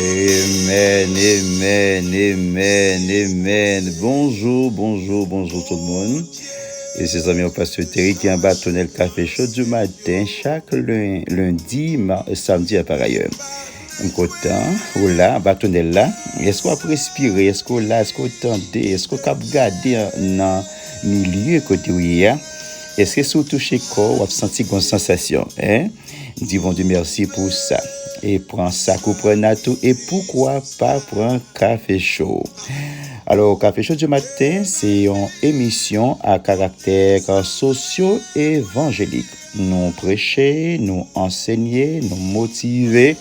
Amen, amen, amen, amen. Bonjour tout le monde. Et c'est amis au pasteur Terry qui a bâtonné le café chaud du matin chaque lundi, samedi à par ailleurs. Un content, ou là, bâtonner là. Est-ce qu'on a respirer? Est-ce qu'on là? Est-ce qu'on tendait? Est-ce qu'on a regardé dans le milieu côté où il y a? Est-ce que surtout chez corps, on a senti une sensation? Disons Dieu merci pour ça. Et prends ça, qu'on prenne à tout. Et pourquoi pas prendre café chaud? Alors, café chaud du matin, c'est une émission à caractère socio-évangélique. Nous prêcher, nous enseigner, nous motiver.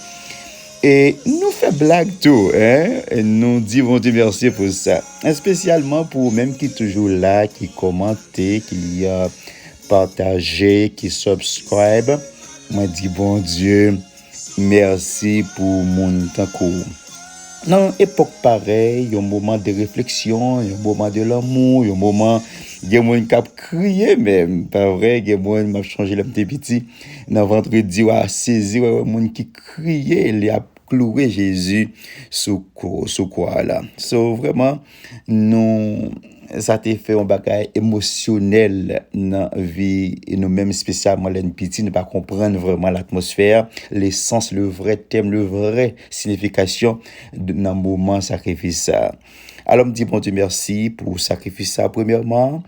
Et nous fait blague tout, Et nous disons Dieu merci pour ça. Et spécialement pour même qui toujours là, qui commente, qui a partagé, qui subscribe. Moi dis bon Dieu, merci pour mon temps court. Dans époque pareille, un moment de réflexion, un moment de l'amour, un moment il y a monde qui a crié même, pas vrai, il y a monde m'a changé le petit dans vendredi à saisi monde qui criait, il a cloué Jésus sous quoi là. So vraiment nous ça t'a fait un bagage émotionnel dans la vie et nous même spécialement les petits ne pas comprendre vraiment l'atmosphère, l'essence, le vrai thème, le vrai signification dans le moment sacrifice ça. Alors me dit bon Dieu merci pour sacrifice ça premièrement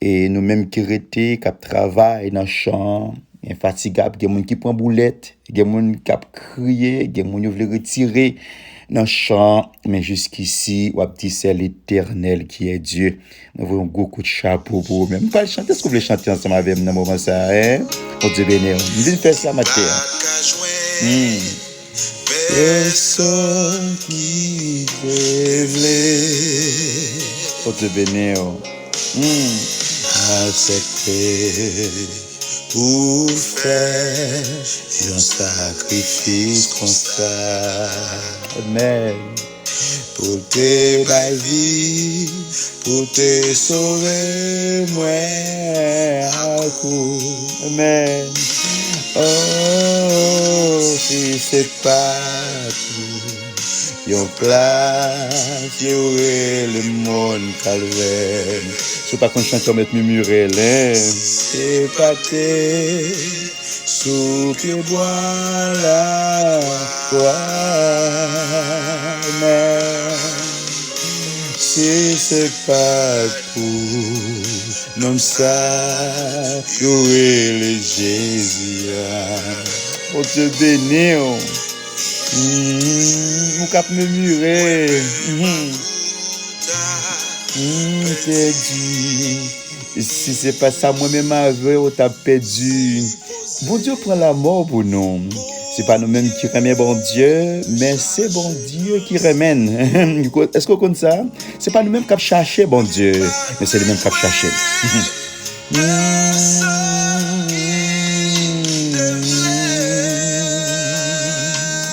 et nous même qui rété qui travail dans champ infatigable, il y a des gens qui prend boulette, il y a des gens qui crié, il y a des gens qui veulent retirer dans le champ, mais jusqu'ici, on dit c'est l'Éternel qui est Dieu. Nous voulons beaucoup de chapeau pour vous-même. Pas le chanter, est-ce que vous voulez chanter ensemble avec moi dans moment ça, Pour Dieu bénir. Nous voulons faire ça matin. Personne qui veut pour Dieu bénir. Accepter pour faire un sacrifice comme ça. Amen. Pour te la vie, pour te sauver, moi, à coup. Amen. Oh, si c'est pas tout, yon place, y'aurait le monde calvaire. Je pas qu'on chante mettre murmurel, c'est pas t'es sous pied bois la foi. Si c'est pas pour non ça, y'aurait le Jésus. Pour te bénir, mon cap murmurer. Perdu. Si c'est pas ça, moi-même avec, on t'a perdu. Bon Dieu prend la mort pour nous. C'est pas nous-mêmes qui remet bon Dieu, mais c'est bon Dieu qui remène. Est-ce qu'on compte ça? C'est pas nous-mêmes qui cherchons bon Dieu, mais c'est nous-mêmes qui cherchons.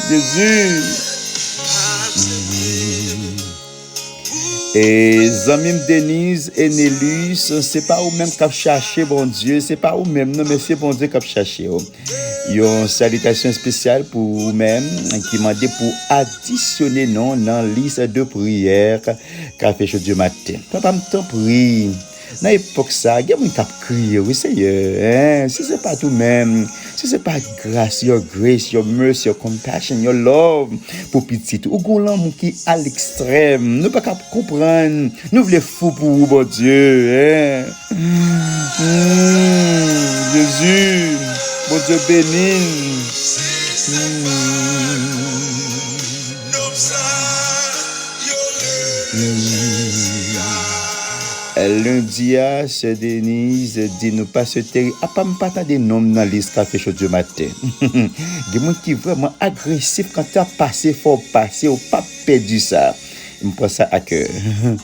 Jésus. Et Zamim Denise et Nélus, c'est pas eux-mêmes qui cherchent bon Dieu, c'est pas eux-mêmes, non, mais c'est bon Dieu qui cherche. Il y a une salutation spéciale pour vous-même qui m'a dit pour additionner non dans la liste de prières qu'a fait Dieu matin. Papa me t'en prie. Dans l'époque ça, il y a des gens qui crient, oui Seigneur, si c'est pas tout même, si c'est pas grâce, your grace, your mercy, your compassion, your love pour petit, ou gon l'amour qui à l'extrême, nous pas capable comprendre, nous voulons fou pour vous, bon Dieu, Jésus, bon Dieu béni. Lundi, c'est Denise dit nous pas se taire. Pas me pas des noms dans la liste café chaud du matin. Des gens qui vraiment agressif quand tu as passé, faut passer ou pas perdu ça. Je prends ça à cœur. Je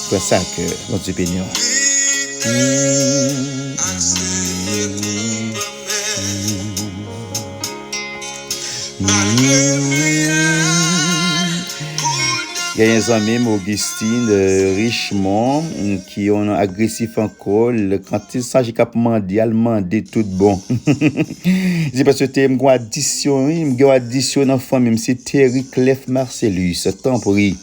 prends ça à cœur. Bon Dieu béni. Gagnez amis Augustine Richemont qui ont agressif encore quand il s'agit qu'à demander, à demander tout bon. C'est parce que t'es une addition dans famille, c'est Terry Clef Marcellus, Tempori.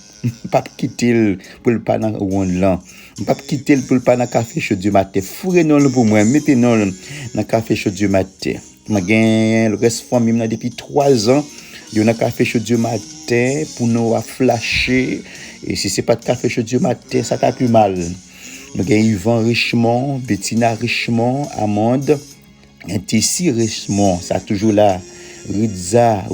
Pas quitter pour le pas dans ronde là. Pas quitter pour le pas dans café chaud du matin. Fourrez non pour moi, mettez non dans café chaud du matin. M'a gagne le reste famille depuis 3 ans. Il y a un café chaud du matin pour nous à flasher. Et si c'est pas de café chaud du matin, ça t'a plus mal. Nous avons Yvan Richemont, Bettina Richemont, Amande, Tessie Richemont, ça toujours là. Rudza,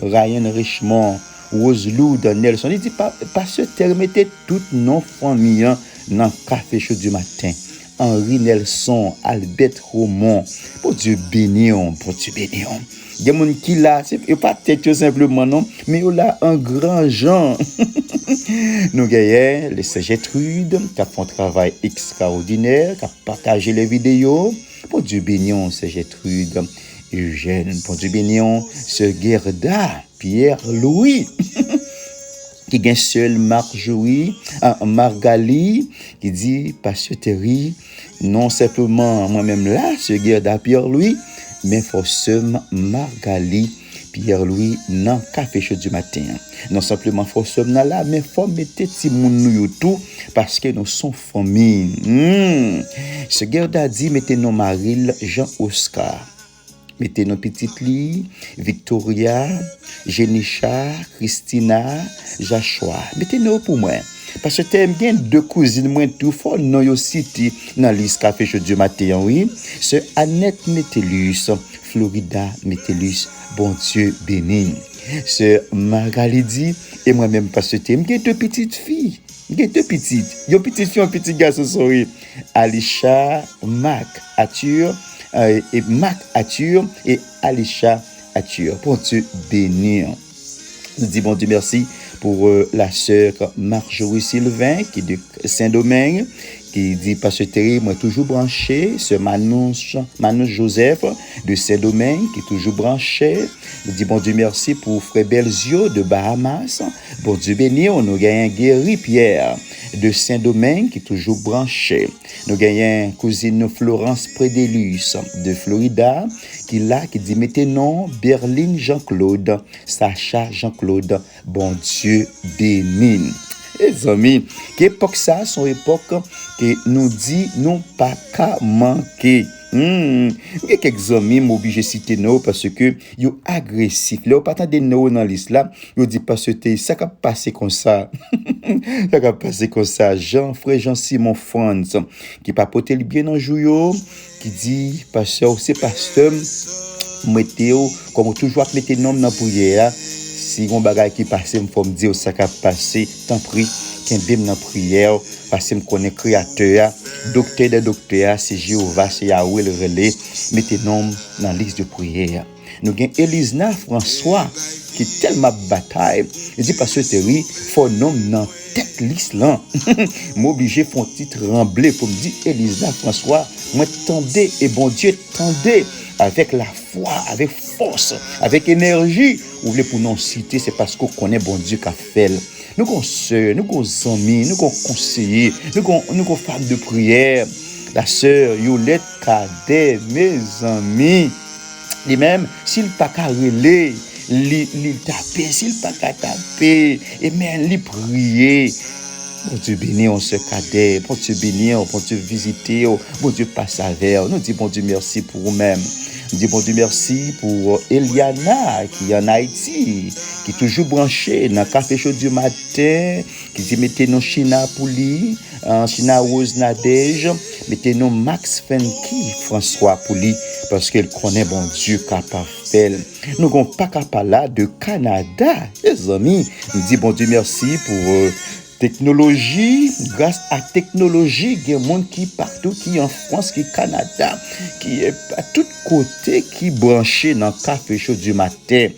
Ryan Richemont, Roselou, Nelson. Il dit pas se termettez toutes nos familles dans le café chaud du matin. Henri Nelson, Albert Romont, pour Dieu bénir, pour Dieu bénir. Il y a des gens qui là, c'est pas tête simplement non, mais il y a un grand genre. Nous gagnons les Gertrude qui font un travail extraordinaire, qui partagé les vidéos. Pour Dieu bénir, Gertrude, Eugène, pour Dieu bénir, ce Gerda, Pierre-Louis. Qui gagne seul Marjorie, Margali, qui dit, Pasteur Terry, non simplement moi-même là, ce Gerda Pierre-Louis, mais forcément Margali, Pierre-Louis, dans café chaud du matin. Non simplement forcément là, mais faut mettre petit moun tout, parce que nous sommes famille. Ce Gerda dit, mettez nos Maril, Jean-Oscar. Mettez nos petites lits, Victoria, Jenisha, Christina, Joshua. Mettez-nous pour moi. Parce que t'aimes bien 2 cousines, moi tout fort, non yo city, dans liste café chaud du matin, oui. C'est Annette Metellus, Florida Metellus, bon Dieu béni. C'est Margalidi, et moi-même, parce que t'aimes bien 2 petites filles. Il y a 2 petites. Il y a une petite fille, un petit garçon, sorry. Alisha, Mac, Arthur, et Mac Arthur et Alisha Arthur. Pour Dieu bénir. Nous disons bon Dieu merci pour la sœur Marjorie Sylvain qui est de Saint-Domingue, qui dit Pasteur Terry, moi toujours branché, ce Manouche Joseph de Saint-Domingue qui est toujours branché. Nous disons bon Dieu merci pour Frère Belzio de Bahamas. Bon Dieu béni, on nous gagne Guéry Pierre de Saint-Domingue qui est toujours branché. Nous gagnons cousine Florence Prédélus de Florida qui là qui dit mettez non Berline Jean-Claude, Sacha Jean-Claude, bon Dieu béni. Les amis, qu'époque ça, son époque que nous dit non pas qu'à manquer. Il y a quelques amis m'obligent de citer nous parce que yo agressif. Là, on pas de nous dans liste là, yo dit parce que ça va passer comme ça. Ça va passer comme ça. Frère Jean-Simon Franz qui papote bien dans jouyau qui dit pasteur c'est pasteur météo comme toujours mettez nom dans prière. Si on bagay qui passe, il faut me dire ça va passer. Tant pis, qu'un bim dans prière, parce que je connais créateur, docteur des docteurs, c'est Jéhovah, c'est Yahweh le relais. Mettez nom dans la liste de prière. Nous avons Elisna François qui est tellement bataille. Il dit parce que Terry, faut nom dans tête liste là. M'obligé font titre trembler pour me dire Elisna François, moi tendez et bon Dieu tendez avec la foi, avec force, avec énergie. Vous voulez pour nous citer, c'est parce qu'on connaît bon Dieu qu'a fait. Nous avons sœurs, nous avons amis, nous avons conseillers, nous avons femmes de prière. La sœur Yolette Cadet, mes amis, lui-même, s'il pas qu'à relayer, il taper, s'il pas qu'à taper, et même il prier. Bon Dieu béni, on se cadet, bon Dieu béni, bon Dieu visiter, bon Dieu passe à vers. Nous disons bon Dieu merci pour vous-même. Nous disons bon Dieu merci pour Eliana qui est en Haïti, qui est toujours branchée dans le café chaud du matin, qui dit mettez nos China pour lui, China Rose Nadège, mettez nos Max Fenki François pour lui, parce qu'elle connaît bon Dieu capable. Nous n'avons pas capable là de Canada, les amis. Nous disons bon Dieu merci pour technologie, grâce à technologie, il y a des gens qui partout, qui en France, qui Canada, qui est à tous côtés, qui branchés dans le café chaud du matin.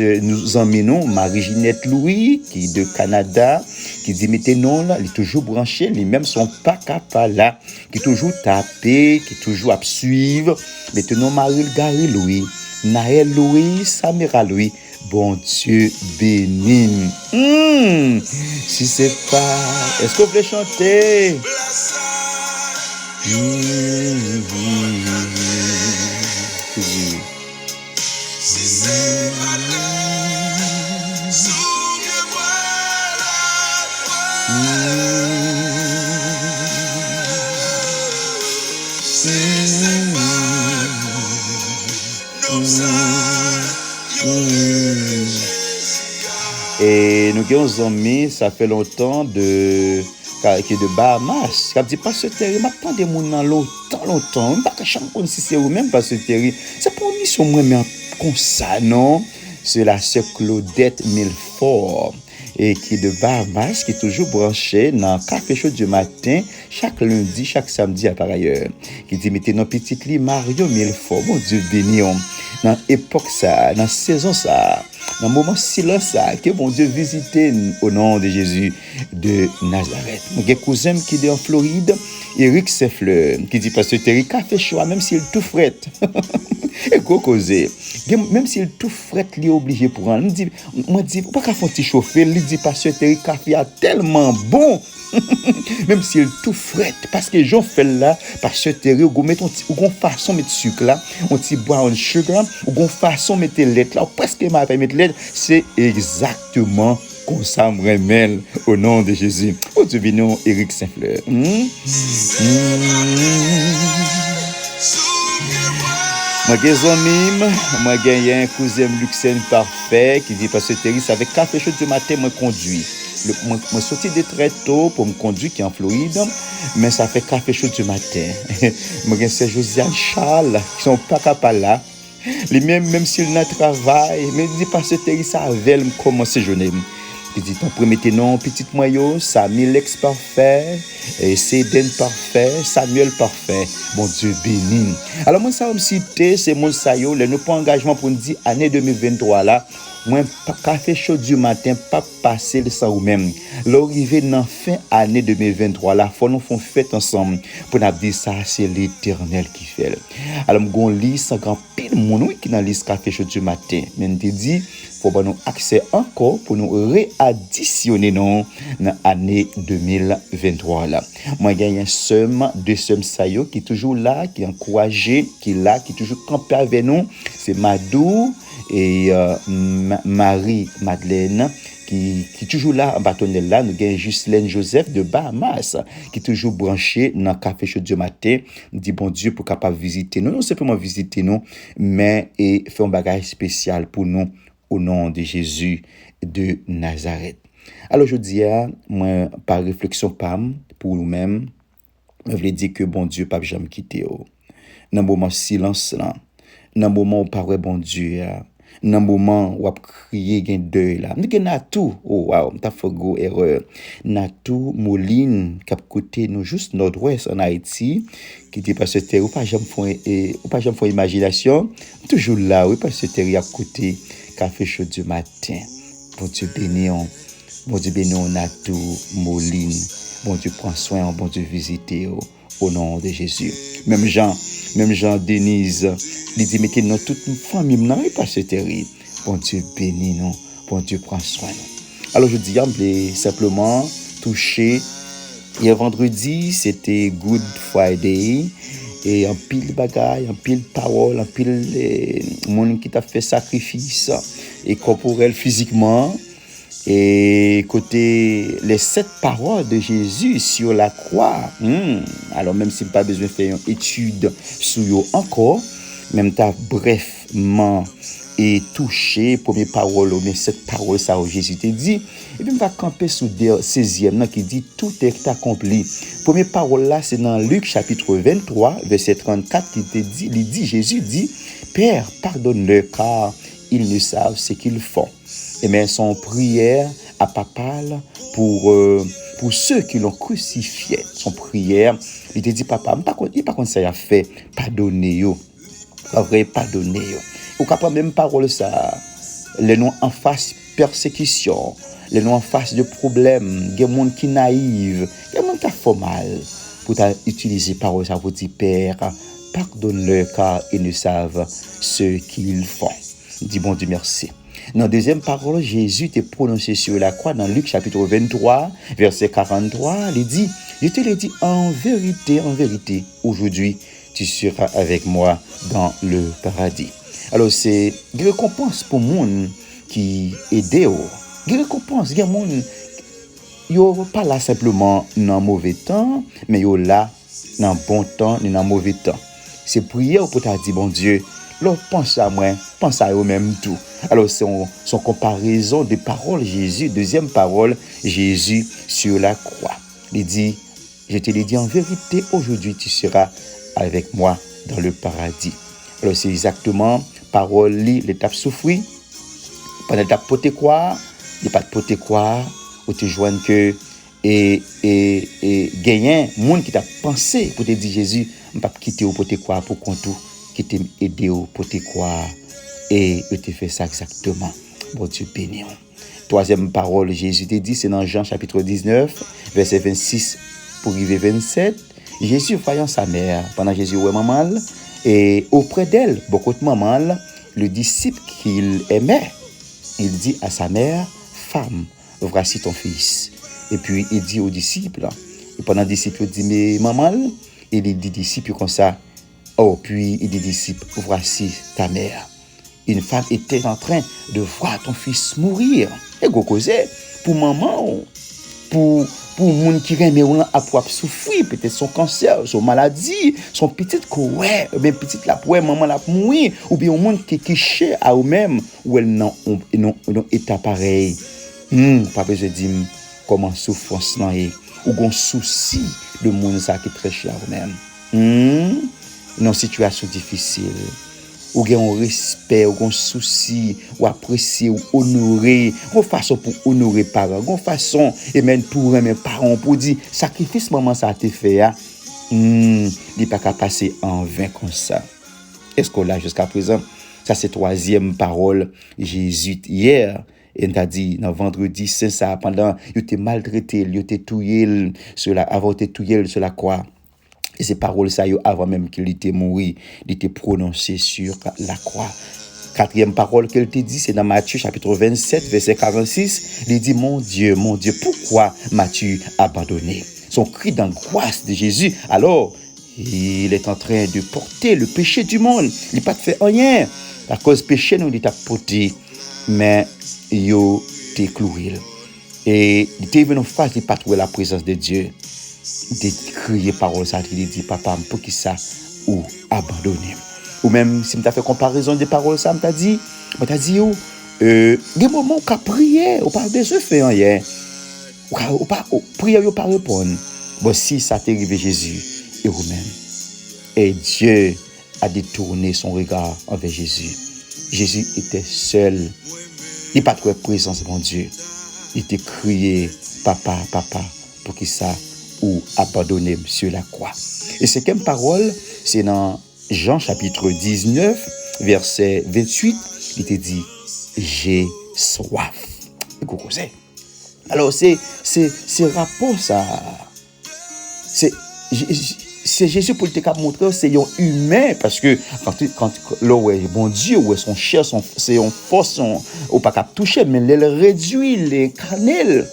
Nous emmenons Marie-Ginette Louis, qui est de Canada, qui dit, mettez non là, il est toujours branché, les mêmes sont pas capables là, qui toujours tapé, qui toujours à suivre. Mettez non Marie-Gary Louis, Naël Louis, Samira Louis, bon Dieu béni. Si c'est pas... Est-ce que vous voulez chanter? Et nous avons amis, ça fait longtemps qui est de Bahamas. Qui dit pas ce terri, m'a pas des moun dans longtemps. Pas que chaque si c'est ou même pas ce terri. C'est pas une mission moi mais comme ça non. C'est la sœur Claudette Milford et qui est de Bahamas, qui est toujours branchée dans le café chaud du matin, chaque lundi, chaque samedi à par ailleurs. Qui dit, mettez nos petites lit Mario Milford, mon Dieu béni, dans l'époque ça, dans la saison ça, dans le moment silence ça, que bon Dieu visite au nom de Jésus de Nazareth. Mon cousin qui est en Floride, Eric Seffler, qui dit, parce que Terry café chaud, même s'il tout fret. Et quoi causer? Même s'il tout fret, il est obligé pour un. Moi dis, pas qu'à faire chauffer, il dit parce que Terry café a tellement bon. Même s'il tout fret, parce que j'en fais là, parce que Terry, ou met une façon mettre sucre là, on t'y boit un sugar, ou une façon mettre lettre là, ou presque m'a pas mettre lettre, c'est exactement comme ça me remèle au nom de Jésus. Oh Dieu béni, Eric Saint-Fleur. Moi, j'ai un cousin Luxen parfait qui dit parce que Terry, ça avec café chaud du matin, moi conduit. Moi sorti de très tôt pour me conduire qui est en Floride, mais ça fait café chaud du matin. Moi, c'est Josiane Charles qui sont pas capables là. Les même s'il n'a travail, mais il dit parce que Terry, ça avait commencé journée. Il dit, ton premier nom, petit moyau, Samuel parfait, Céden parfait, Samuel parfait. Bon Dieu béni. Alors, moi, ça va me citer, c'est mon sayo, le nous pas engagement pour nous dire, année 2023 là, moi, café chaud du matin, pas passer le sang ou même. L'arrivée dans fin année 2023 là, faut nous faire fête ensemble pour nous dire ça, c'est l'Éternel qui fait. Alors, nous avons liste, grand pile monde qui dans liste café chaud du matin. Mais nous dit, faut nous accès encore pour nous réadditionner dans l'année 2023 là. Moi j'ai un seum, deux seum sayo qui est toujours là, qui est encouragé, qui est là, qui est toujours campé avec nous, c'est Madou et Marie-Madeleine qui est toujours là en bâtonnel là. Nous avons Justine Joseph de Bahamas qui est toujours branché dans le café chaud du matin. Nous dit bon Dieu pour capable visiter nous, non simplement visiter nous, mais et faire un bagage spécial pour nous au nom de Jésus de Nazareth. Alors je dis moi par réflexion pam pour nous-mêmes, je veux dire que bon Dieu pas jamais quitter dans moment silence là, dans moment où parle bon Dieu dans moment où a crier gain deuil là. Nous gain tout. Oh wow, t'as fait go erreur. Natou Moline cap côté nous juste nord-ouest en Haïti qui dit parce que terre ou pas jamais font imagination, toujours là oui parce que terre à côté café chaud du matin. Bon Dieu béni on Natou Moline. Bon Dieu prend soin, bon Dieu visiter au nom de Jésus. Même Jean Denise, il dit mais que nous toute une famille non pas ce terrible. Bon Dieu béni nous, bon Dieu prend soin nous. Alors je dis on voulait simplement toucher. Hier vendredi, c'était Good Friday et en pile bagaille, en pile parole, en pile monde qui t'a fait sacrifice et corporel physiquement. Et côté les 7 paroles de Jésus sur la croix, alors même si pas besoin de faire une étude sur eux encore, même t'as brefement et touché première parole mais cette parole ça Jésus te dit et puis on va camper sous 16e qui dit tout est accompli. Première parole là c'est dans Luc chapitre 23 verset 34 qui te dit, il dit Jésus dit Père pardonne-leur car ils ne savent ce qu'ils font. Et bien son prière à papa pour ceux qui l'ont crucifié, son prière, il te dit papa, il pas contre ça a fait pardonner yo. Pas vrai pardonner yo. Ou capable même parole ça les noms en face persécution, les noms en face de problèmes, des monde qui naïve, des monde qui a fait mal pour utiliser parole ça pour dire Père, pardonne-leur car ils ne savent ce qu'ils font. Dis bon Dieu merci. Dans la deuxième parole, Jésus t'a prononcé sur la croix dans Luc chapitre 23, verset 43. Il dit, je te l'ai dit en vérité, aujourd'hui, tu seras avec moi dans le paradis. Alors, c'est une récompense pour les gens qui aident. Une récompense, il y a des gens qui ne sont pas là simplement dans le mauvais temps, mais ils sont là dans le bon temps et dans le mauvais temps. C'est prière pour te dire, bon Dieu, l'autre pense à moi, pense à eux-mêmes tout. Alors, c'est son comparaison de paroles Jésus, deuxième parole, Jésus sur la croix. Il dit, je te l'ai dit en vérité, aujourd'hui tu seras avec moi dans le paradis. Alors, c'est exactement parole, l'étape souffrir, pendant l'étape poté croire, il n'y a pas de poté croire, où tu joins que et gagner monde qui t'a pensé pour te dire Jésus, je ne vais pas quitter au poté croire pour qu'on tout, qui t'a aidé au poté croire et tu fait ça exactement. Bon Dieu béni. Troisième parole, Jésus t'a dit, c'est dans Jean chapitre 19, verset 26 pour arriver 27. Jésus voyant sa mère, pendant Jésus ouais maman, et auprès d'elle, beaucoup de maman, le disciple qu'il aimait, il dit à sa mère, femme, voici ton fils. Et puis il dit aux disciples, et pendant le disciple dit, mais maman, il dit disciple comme ça, oh, puis il dit disciple, voici ta mère. Une femme était en train de voir ton fils mourir. Et go cause pour maman, pour monde qui remet ou a souffrir peut-être son cancer, son maladie, son petit ouais, bien petite la ouais maman la mourir ou bien au monde qui cherche à eux-mêmes ou elle non état pareil. Pas besoin de dire comment souffrance là est ou gon souci de monde ça qui très cher à eux-mêmes. Une situation difficile. Ou gen un respect, ou un souci, ou apprécier, ou honorer, une façon pour honorer parents, une façon et même pour aimer parents, pour dire sacrifice maman ça a été fait, il n'est pas qu'à passer en vain comme ça. Est-ce qu'on l'a jusqu'à présent? Ça c'est troisième parole Jésus hier. Et on t'a dit, dans vendredi, c'est ça, pendant, il était maltraité, il était touillé, avant de touillé sur la croix. Et ces paroles, ça, avant même qu'il était mort, il était prononcé sur la croix. Quatrième parole qu'elle te dit, c'est dans Matthieu chapitre 27, verset 46. Il dit, mon Dieu, pourquoi m'as-tu abandonné? Son cri d'angoisse de Jésus. Alors, il est en train de porter le péché du monde. Il n'a pas fait rien. À cause du péché, nous, il t'a porté. Mais, il t'a cloué. Et il était venu en face, il n'a pas trouvé la présence de Dieu. De crier parole ça, il dit papa pour qui ça ou abandonner ou même si m't'a fait comparaison des paroles ça m't'a dit des moments où qu'a prier ou pas besoin faire rien ou pas prier ou pas répondre bon si ça t'est arrivé Jésus et vous-même et Dieu a détourné son regard envers Jésus était seul il pas trop présent c'est mon Dieu il était crié papa pour qui ça ou abandonner sur la croix. Et cinquième parole, c'est dans Jean chapitre 19, verset 28, il te dit, j'ai soif. Alors, c'est rapport ça. C'est Jésus pour te montrer, c'est un humain, parce que quand bon Dieu, ouais, son chair, c'est une force, ou pas qu'à toucher, mais il réduit les canels.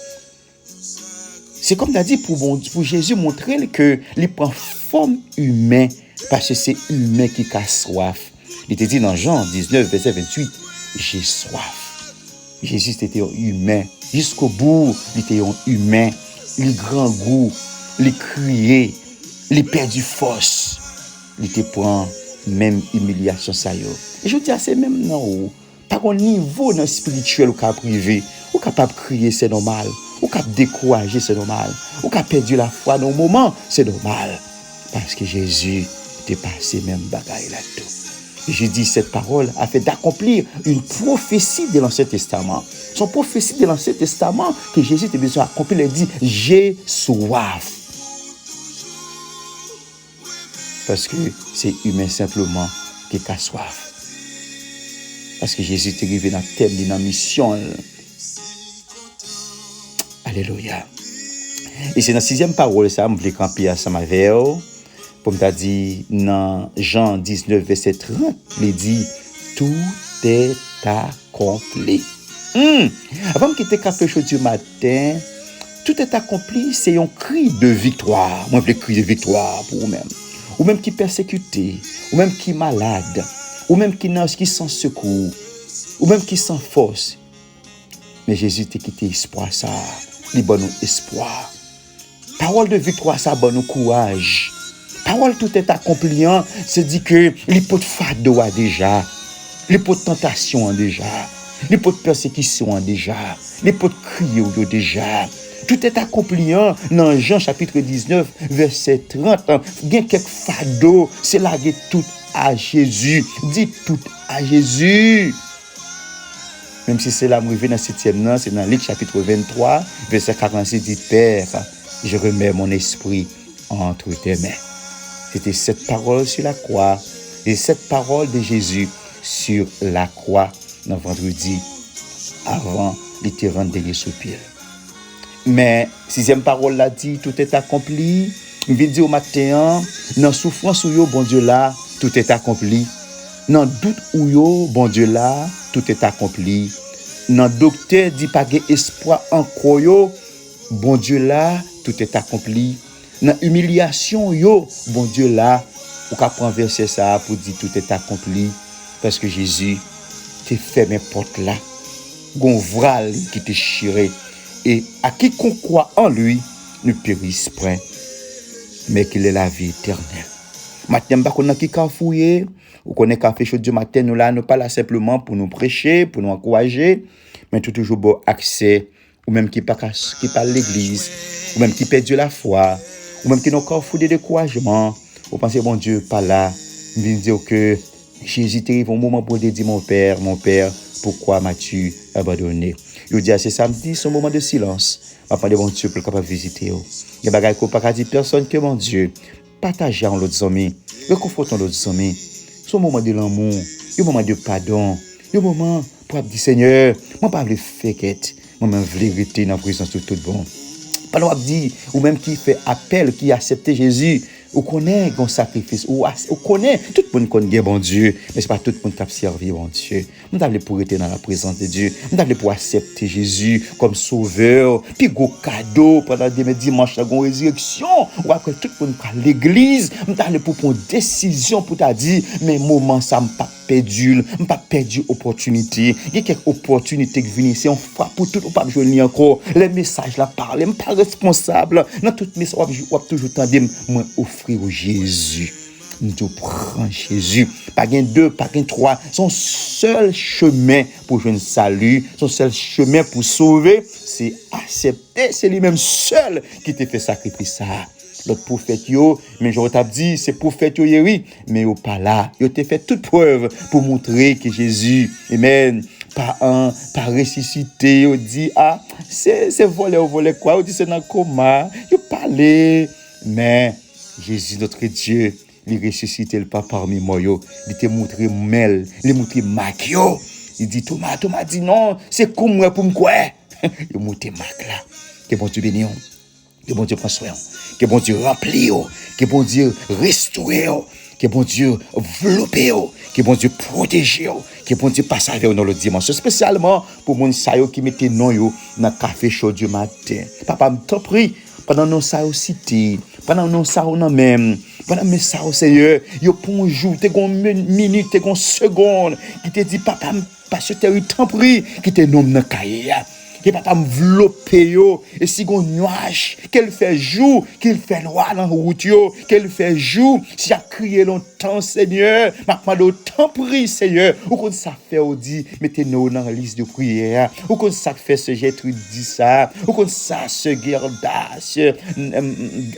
C'est comme tu as dit pour Jésus montrer que il prend forme humaine parce que c'est humain qui a soif. Il te dit dans Jean 19 verset 28, j'ai soif. Jésus était humain jusqu'au bout, il était humain, il grand goût, il criait, il perdu force. Il te prend même humiliation ça yo. Et je dis c'est même non pas au niveau dans spirituel ou cas privé, ou capable de crier c'est normal. Ou qu'à décourager, c'est normal. Ou qu'à perdu la foi dans le moment, c'est normal. Parce que Jésus était passé même bagaille là-dedans. Je dis cette parole a fait d'accomplir une prophétie de l'Ancien Testament. Son prophétie de l'Ancien Testament que Jésus était besoin d'accomplir, il dit, j'ai soif. Parce que c'est humain simplement qui a soif. Parce que Jésus est arrivé dans le thème de la mission. Alléluia. Et c'est dans la sixième parole, ça, je voulais camper ensemble avec vous. Pour me dire, dans Jean 19, verset 30, il dit, tout est accompli. Avant de quitter Café Chaud du matin, tout est accompli, c'est un cri de victoire. Moi, je cri de victoire pour vous-même. Ou même qui persécuté, ou même qui malade, ou même qui sans secours, ou même qui sans force. Mais Jésus t'a quitté espoir ça, il bon nous espoir. Parole de victoire ça bon nous courage. Parole tout est accompli, c'est dit que les pots de fado a déjà, les pots de tentation a déjà, les pots de persécution a déjà, les pots de crier a déjà. Tout est accompli dans Jean chapitre 19, verset 30. Il y a quelques fado, c'est là que tout à Jésus. Dit tout à Jésus. Même si c'est là, je reviens dans le 7e, c'est dans Luc chapitre 23, verset 46, dit Père, je remets mon esprit entre tes mains. C'était cette parole sur la croix et cette parole de Jésus sur la croix dans vendredi avant de te rendre dernier soupir. Mais, 6e parole l'a dit, tout est accompli. Je vais dire au matin, dans souffrance ou yo, bon Dieu là, tout est accompli. Dans doute ou yo, bon Dieu là, tout est accompli. Dans docteur dit pas espoir encore yo, bon Dieu là, tout est accompli. Dans humiliation yo, bon Dieu là, ou qu'à prendre verset ça pour dire tout est accompli. Parce que Jésus t'a fait mes portes là. Gon vral qui te chiré. Et à quiconque croit en lui, ne périsse point, mais qu'il ait la vie éternelle. Maintenant, on a qui fouillé, ou qu'on est café chaud du matin, nous là, nous pas là simplement pour nous prêcher, pour nous encourager, mais tout toujours bon accès, ou même qui pas l'église, ou même qui perd la foi, ou même qui n'a encore fou de découragement, ou pensez, bon Dieu, pas là, il me dire que Jésus arrive au moment pour dire, mon Père, pourquoi m'as-tu abandonné? Je dis à ce samedi, c'est un moment de silence. Je vais parler de mon Dieu pour capable visiter. Il y a des bagages qu'on ne peut pas dire personne que mon Dieu. Partagez en l'autre amis. Réconfortons l'autre amis. C'est un moment de l'amour. Un moment de pardon. Un moment pour dire Seigneur, moi pas le fake. Moi même vérité dans la présence de tout bon. Pas le dire ou même qui fait appel, qui accepte Jésus. Ou connaît un sacrifice, ou connaît, tout le monde connaît bon Dieu, mais c'est pas tout le monde qui a servi bon Dieu. Nous devons pour être dans la présence de Dieu, nous devons pour accepter Jésus comme sauveur, puis go cadeau pendant des dimanches, la résurrection, ou après tout le monde à l'église, nous devons pour prendre une décision pour te dire, mais moment ça m'a pas perdu opportunité. Il y a quelques opportunités qui viennent ici, on frappe pour tout, on pas jouer encore. Les messages là parlent, je ne suis pas responsable. Dans tout message, on va toujours tendre moi offrir au Jésus. Nous prenons Jésus. Pas gain 2, pas gain 3. Son seul chemin pour jouer un salut, son seul chemin pour sauver, c'est accepter. C'est lui-même seul qui te fait sacrifice ça. L'autre prophète, mais je t'ai dit, c'est prophète, oui, mais yo pas là. Yo te fait toute preuve pour montrer que Jésus, amen, pas ressuscité, yo dit, c'est volé quoi, yo dit, c'est dans le coma, yo parlé, mais Jésus, notre Dieu, il ressuscité le pas parmi moi, il te montré Mel, il montré Mac, il dit, Thomas dit, non, c'est comme moi pour me quoi, il montré Mac là, que bon Dieu béni. Que bon Dieu prend soin, que bon Dieu remplit, que bon Dieu restaure, que bon Dieu enveloppe, que bon Dieu protège, que bon Dieu passe avec dans le dimanche, spécialement pour mon sayo qui mettait non yo dans café chaud du matin. Papa m't'en prie pendant nos sayo cité, pendant nos sayo nan même, pendant mes sayo Seigneur, yo pour un jour, t'es gon minute, t'es gon seconde qui te dit papa parce que t'en prie qui te nomme dans cahier. Que papa m'enveloppe yo et si gon nuage qu'elle fait jour qu'il fait noir dans route yo qu'elle fait jour si a crié longtemps Seigneur m'a demandé autant prie Seigneur ou qu'on ça fait ou dit mettez-nous dans la liste de prière ou qu'on ça fait ce Gertrude dit ça ou qu'on ça ce Gerdas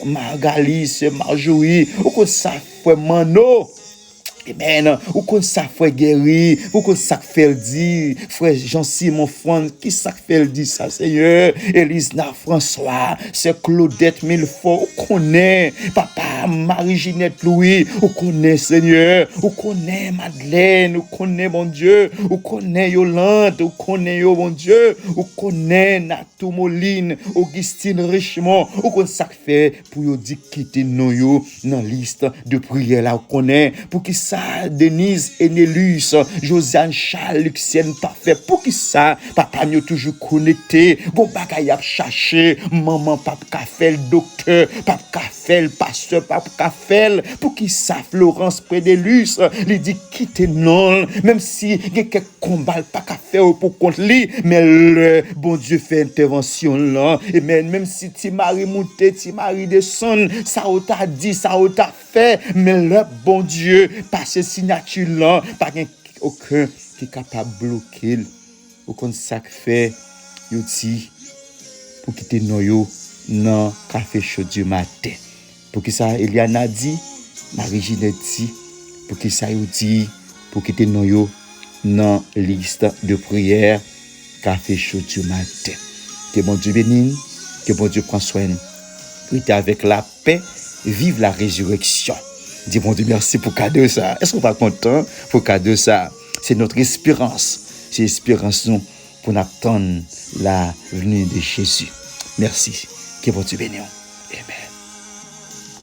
Margalis Marjorie ou qu'on ça fait Mano. Amen. Ou qu'on ça fait guéri, ou qu'on ça fait dit, frère Jean-Simon Fran, qui ça fait dit ça, Seigneur, Elisna François, c'est Claudette Milfort, ou connaît, papa Marie-Ginette Louis, ou connaît Seigneur, ou connaît Madeleine, ou connaît mon Dieu, ou connaît Yolande, ou connaît mon Dieu, ou connaît Natou Moline, Augustine Richemont, ou qu'on ça fait pour yo dire quitter nous yo dans liste de prière là, ou connaît pour qui ça, Denise, Enelus, Josiane, Charles, Luxienne, parfait. Pour qui ça, papa nous toujours connecté, bon bagay a cherché, maman, papa Cafel, docteur, papa Cafel, pasteur, papa Cafel. Pour qui ça, Florence, Prédélus, il dit quitte non, même si il y a quelques combats, pas qu'à faire pour contre lui, mais le bon Dieu fait intervention là, et même si tu maries monté, tu maries descend, ça t'a dit, ça t'a fait, mais le bon Dieu, par ces signatures là, pas aucun qui est capable de bloquer, aucun sac fait, il dit, pour quitter nous, non, café chaud du matin. Pour qui ça, Eliana dit, Marie-Ginette dit, pour qui ça, il dit, pour quitter nous, non, liste de prière, café chaud du matin. Que bon Dieu bénisse, que bon Dieu prenne soin. Priez avec la paix, vive la résurrection. Dis bon Dieu merci pour cadeau ça. Est-ce qu'on va content pour cadeau ça? C'est notre espérance. C'est l'espérance nous pour attendre la venue de Jésus. Merci. Que bon Dieu bénisse.